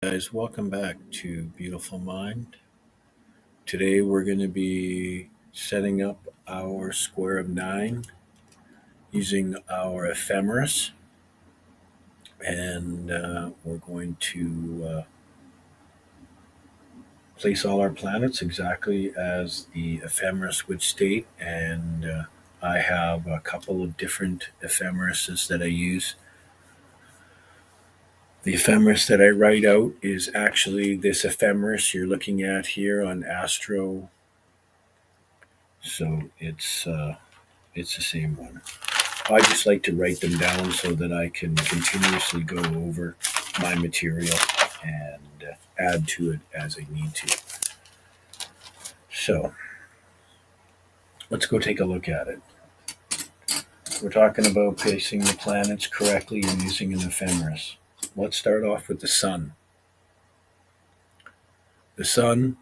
Guys, welcome back to Beautiful Mind. Today we're going to be setting up our square of 9 using our ephemeris, and we're going to place all our planets exactly as the ephemeris would state. And I have a couple of different ephemerises that I use. The ephemeris that I write out is actually this ephemeris you're looking at here on Astro. So it's the same one. I just like to write them down so that I can continuously go over my material and add to it as I need to. So let's go take a look at it. We're talking about placing the planets correctly and using an ephemeris. Let's start off with the sun. The sun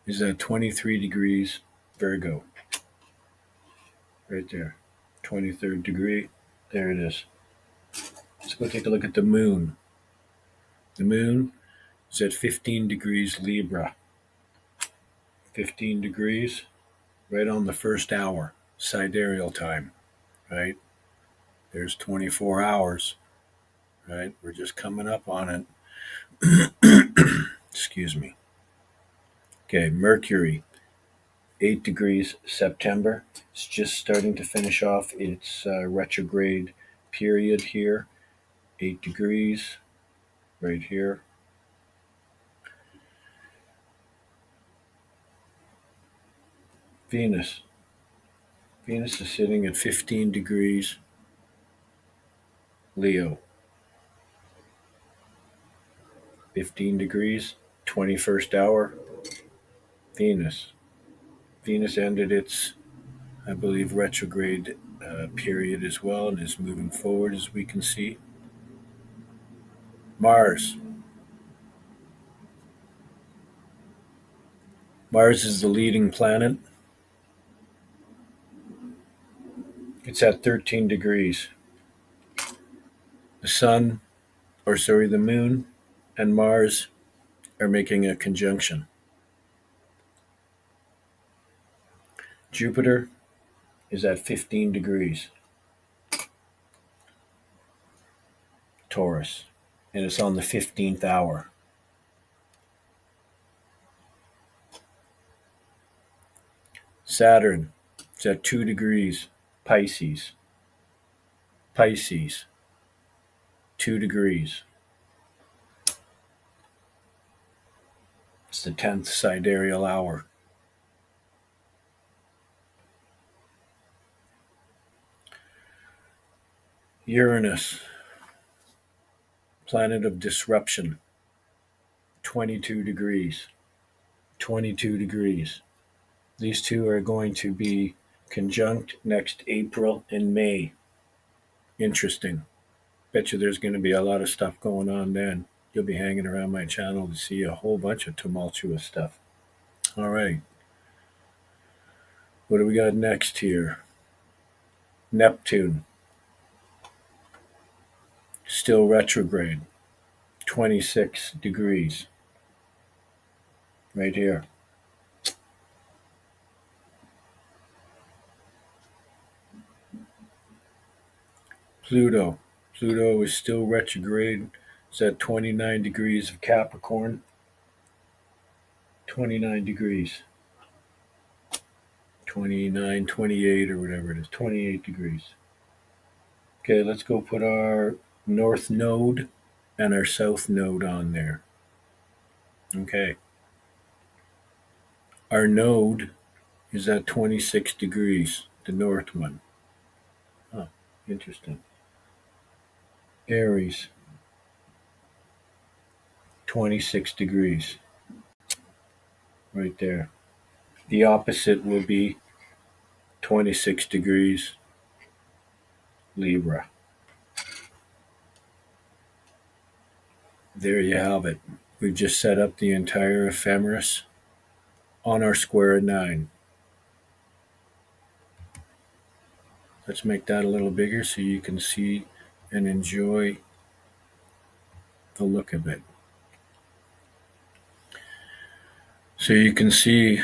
is at 23 degrees Virgo. Right there. 23rd degree. There it is. Let's go take a look at the moon. The moon is at 15 degrees Libra. 15 degrees, right on the first hour, sidereal time, right? There's 24 hours, right? We're just coming up on it. Excuse me. Okay, Mercury, 8 degrees September. It's just starting to finish off its retrograde period here. 8 degrees, right here. Venus. Venus is sitting at 15 degrees Leo. 15 degrees, 21st hour, Venus. Venus ended its, I believe, retrograde period as well and is moving forward as we can see. Mars. Mars is the leading planet. It's at 13 degrees. The sun, or sorry, the moon and Mars are making a conjunction. Jupiter is at 15 degrees. Taurus. And it's on the 15th hour. Saturn is at 2 degrees. Pisces. Pisces. 2 degrees. It's the 10th sidereal hour. Uranus, planet of disruption, 22 degrees. 22 degrees. These two are going to be conjunct next April and May. Interesting. Bet you there's going to be a lot of stuff going on then. You'll be hanging around my channel to see a whole bunch of tumultuous stuff. All right. What do we got next here? Neptune, still retrograde, 26 degrees. Right here. Pluto. Pluto is still retrograde. It's at 29 degrees of Capricorn. 29 degrees. 29, 28, or whatever it is. 28 degrees. Okay, let's go put our north node and our south node on there. Okay. Our node is at 26 degrees, the north one. Huh, interesting. Aries, 26 degrees. Right there. The opposite will be 26 degrees, Libra. There you have it. We've just set up the entire ephemeris on our square of 9. Let's make that a little bigger so you can see and enjoy the look of it. So you can see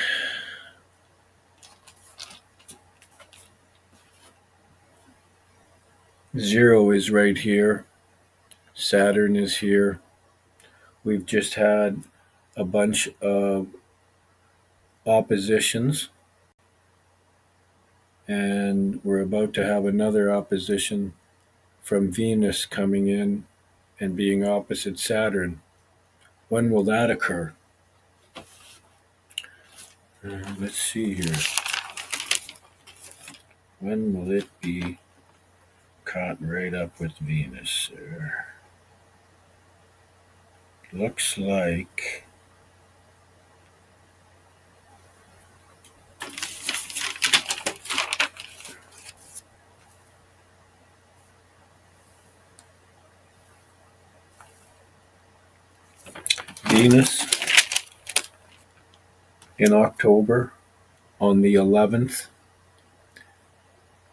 zero is right here. Saturn is here. We've just had a bunch of oppositions, and we're about to have another opposition from Venus coming in and being opposite Saturn. When will that occur? Let's see here. When will it be caught right up with Venus? Looks like Venus in October on the 11th.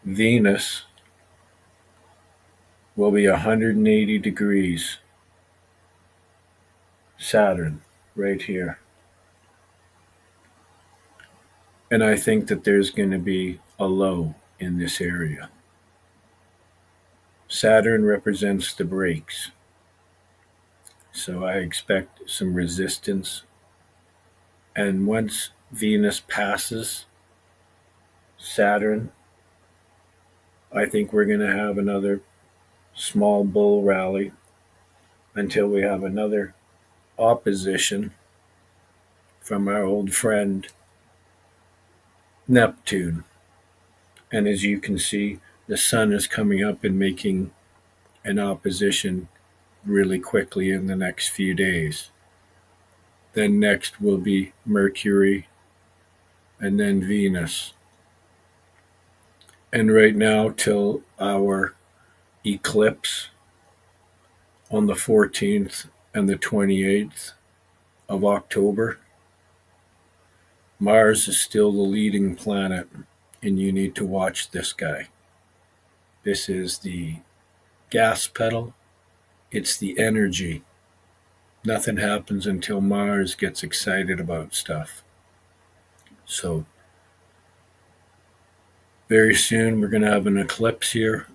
Venus will be 180 degrees Saturn right here. And I think that there's going to be a low in this area. Saturn represents the brakes. So I expect some resistance. And once Venus passes Saturn, I think we're going to have another small bull rally until we have another opposition from our old friend Neptune. And as you can see, the sun is coming up and making an opposition really quickly in the next few days. Then next will be Mercury and then Venus. And right now, till our eclipse on the 14th and the 28th of October, Mars is still the leading planet, and you need to watch this guy. This is the gas pedal, it's the energy. Nothing happens until Mars gets excited about stuff. So, very soon we're going to have an eclipse here,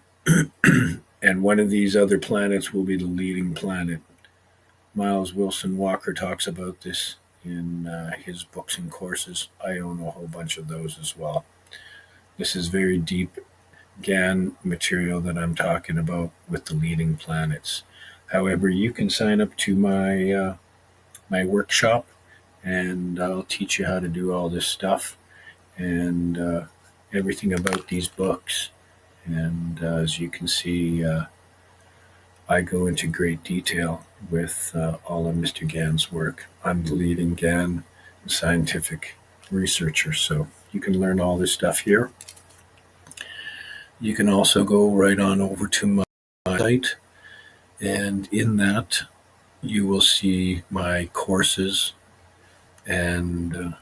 and one of these other planets will be the leading planet. Miles Wilson Walker talks about this in his books and courses. I own a whole bunch of those as well. This is very deep GAN material that I'm talking about with the leading planets. However, you can sign up to my workshop, and I'll teach you how to do all this stuff and everything about these books. And as you can see, I go into great detail with all of Mr. Gann's work. I'm the leading GAN scientific researcher, so you can learn all this stuff here. You can also go right on over to my site, and in that you will see my courses and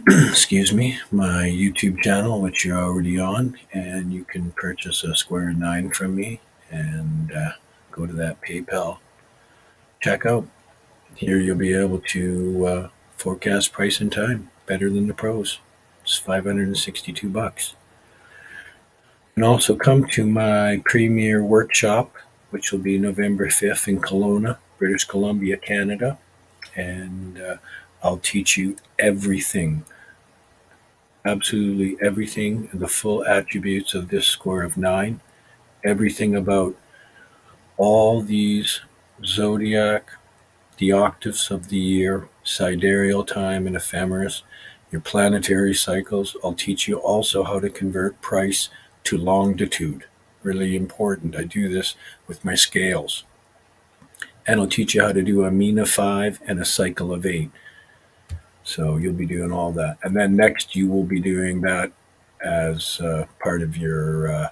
excuse me, my YouTube channel, which you're already on, and you can purchase a Square 9 from me and go to that PayPal checkout. Here you'll be able to forecast price and time better than the pros. It's $562. And also come to my premier workshop, which will be November 5th in Kelowna, British Columbia, Canada. And I'll teach you everything, absolutely everything, the full attributes of this square of 9, everything about all these zodiac, the octaves of the year, sidereal time and ephemeris, your planetary cycles. I'll teach you also how to convert price to longitude. Really important. I do this with my scales. And I'll teach you how to do a mean of 5 and a cycle of 8. So you'll be doing all that. And then next you will be doing that as part of your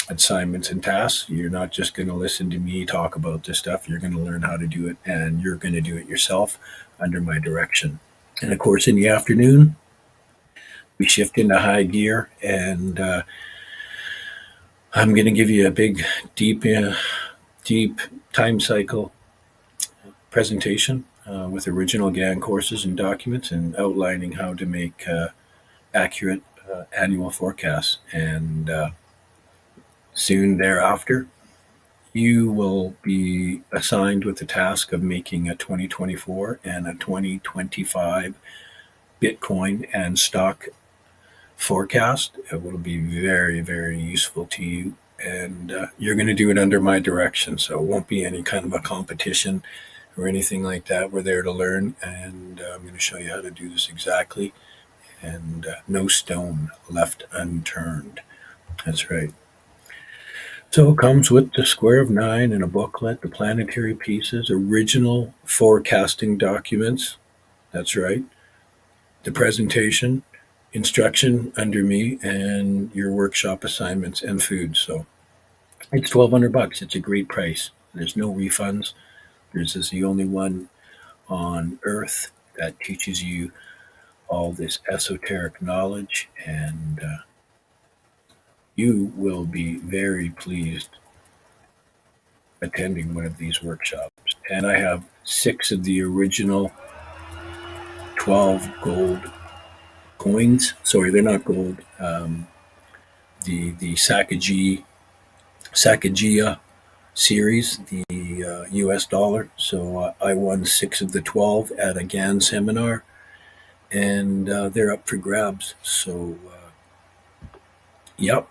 assignments and tasks. You're not just going to listen to me talk about this stuff. You're going to learn how to do it, and you're going to do it yourself under my direction. And of course, in the afternoon, we shift into high gear, and I'm going to give you a big, deep time cycle presentation with original GAN courses and documents and outlining how to make accurate annual forecasts. And soon thereafter, you will be assigned with the task of making a 2024 and a 2025 Bitcoin and stock forecast. It will be very, very useful to you. And you're going to do it under my direction. So it won't be any kind of a competition or anything like that. We're there to learn. And I'm going to show you how to do this exactly. And no stone left unturned. That's right. So it comes with the square of nine and a booklet, the planetary pieces, original forecasting documents. That's right. The presentation, instruction under me, and your workshop assignments and food. So it's $1,200. It's a great price. There's no refunds. This is the only one on earth that teaches you all this esoteric knowledge, and you will be very pleased attending one of these workshops. And I have 6 of the original 12 gold coins. Sorry, they're not gold. The Sacagea series, the US dollar. So I won 6 of the 12 at a GAN seminar, and they're up for grabs. So, yep,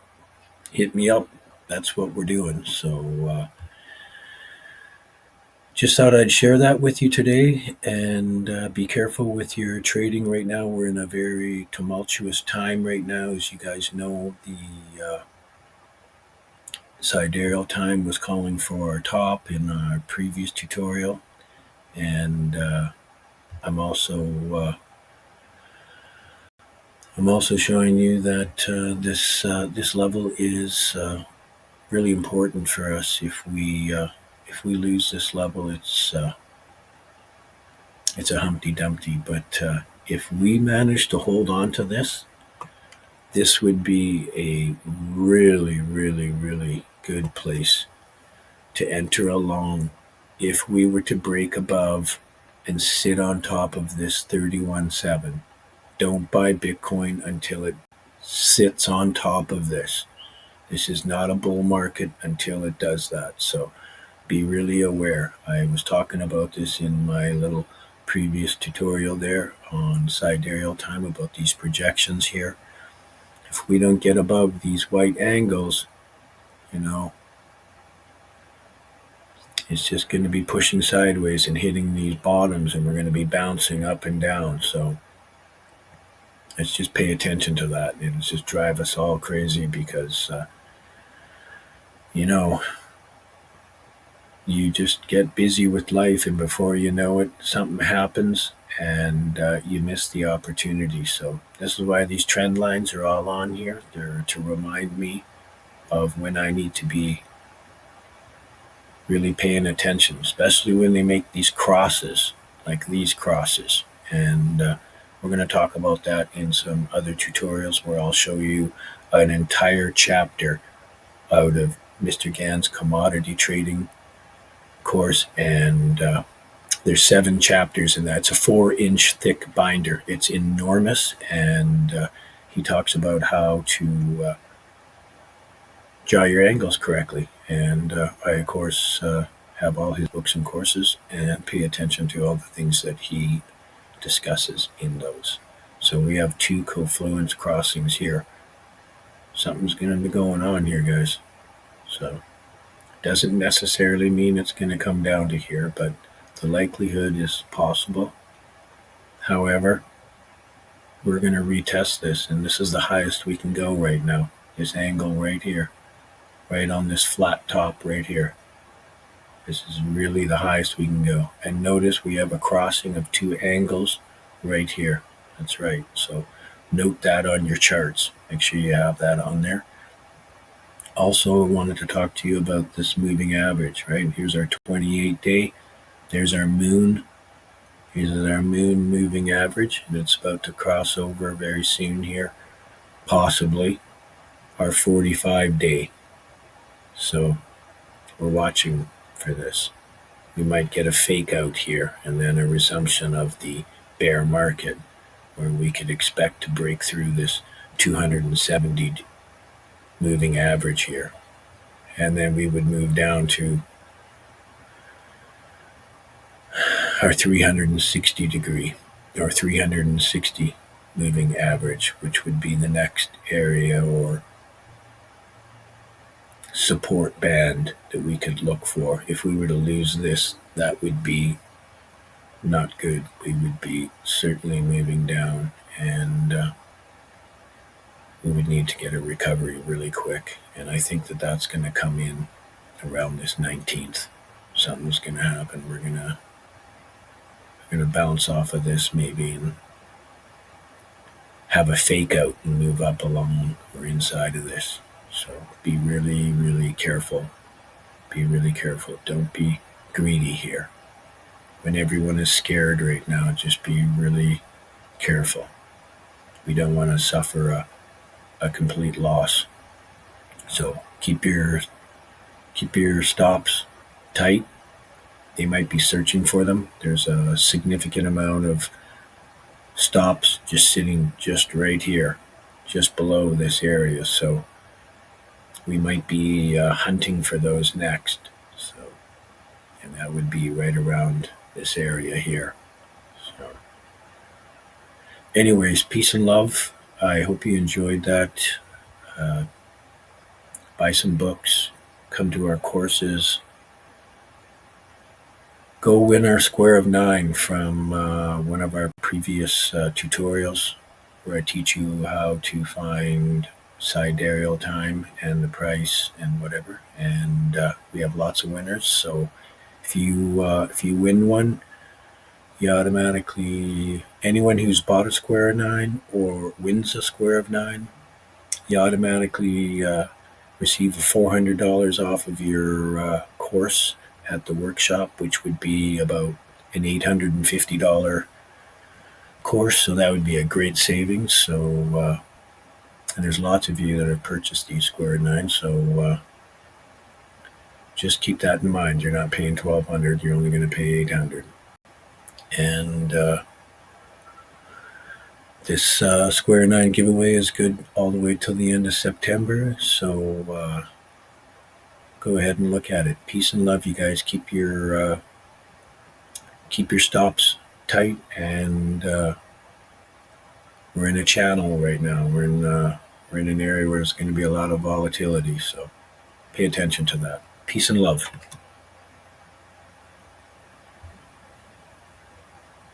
hit me up. That's what we're doing. So, just thought I'd share that with you today, and be careful with your trading right now. We're in a very tumultuous time right now. As you guys know, the sidereal time was calling for a top in our previous tutorial, and I'm also showing you that this level is really important for us. If we lose this level, it's a Humpty Dumpty. But if we manage to hold on to this would be a really, really, really good place to enter along if we were to break above and sit on top of this 31.7. Don't buy Bitcoin until it sits on top of this. This is not a bull market until it does that. So be really aware. I was talking about this in my little previous tutorial there on sidereal time about these projections here. If we don't get above these white angles, it's just going to be pushing sideways and hitting these bottoms, and we're going to be bouncing up and down. So let's just pay attention to that. It'll just drive us all crazy because, you just get busy with life, and before you know it, something happens, and you miss the opportunity. So this is why these trend lines are all on here. They're to remind me of when I need to be really paying attention, especially when they make these crosses, like these crosses. And we're going to talk about that in some other tutorials where I'll show you an entire chapter out of Mr. Gann's commodity trading course, and there's 7 chapters in that. It's a 4-inch thick binder. It's enormous, and he talks about how to draw your angles correctly. And I, of course, have all his books and courses and pay attention to all the things that he discusses in those. So we have 2 confluence crossings here. Something's going to be going on here, guys. So doesn't necessarily mean it's going to come down to here, but the likelihood is possible. However, we're going to retest this, and this is the highest we can go right now. This angle right here, right on this flat top right here. This is really the highest we can go. And notice we have a crossing of 2 angles right here. That's right. So note that on your charts. Make sure you have that on there. Also, I wanted to talk to you about this moving average, right? Here's our 28-day. There's our moon. Here's our moon moving average, and it's about to cross over very soon here, possibly our 45-day. So we're watching for this. we might get a fake out here and then a resumption of the bear market, where we could expect to break through this 270 moving average here. And then we would move down to our 360 degree or 360 moving average, which would be the next area or support band that we could look for. If we were to lose this, that would be not good. We would be certainly moving down, and we would need to get a recovery really quick. And I think that that's going to come in around this 19th. Something's going to happen. We're going to bounce off of this maybe and have a fake out and move up along or inside of this. So be really, really careful. Be really careful. Don't be greedy here. When everyone is scared right now, just be really careful. We don't want to suffer a complete loss. So keep your stops tight. They might be searching for them. There's a significant amount of stops just sitting just right here, just below this area. So we might be hunting for those next. So, and that would be right around this area here. So, anyways, peace and love. I hope you enjoyed that. Buy some books, come to our courses. Go win our square of 9 from one of our previous tutorials, where I teach you how to find sidereal time and the price and whatever. And we have lots of winners. So if you win one, you automatically, anyone who's bought a square of 9 or wins a square of 9, you automatically receive $400 off of your course at the workshop, which would be about an $850 course. So that would be a great savings. So and there's lots of you that have purchased these square 9. So just keep that in mind. You're not paying $1,200. You're only going to pay $800. And this square 9 giveaway is good all the way till the end of September. So go ahead and look at it. Peace and love, you guys. Keep your stops tight, and we're in a channel right now. We're in an area where there's going to be a lot of volatility. So pay attention to that. Peace and love.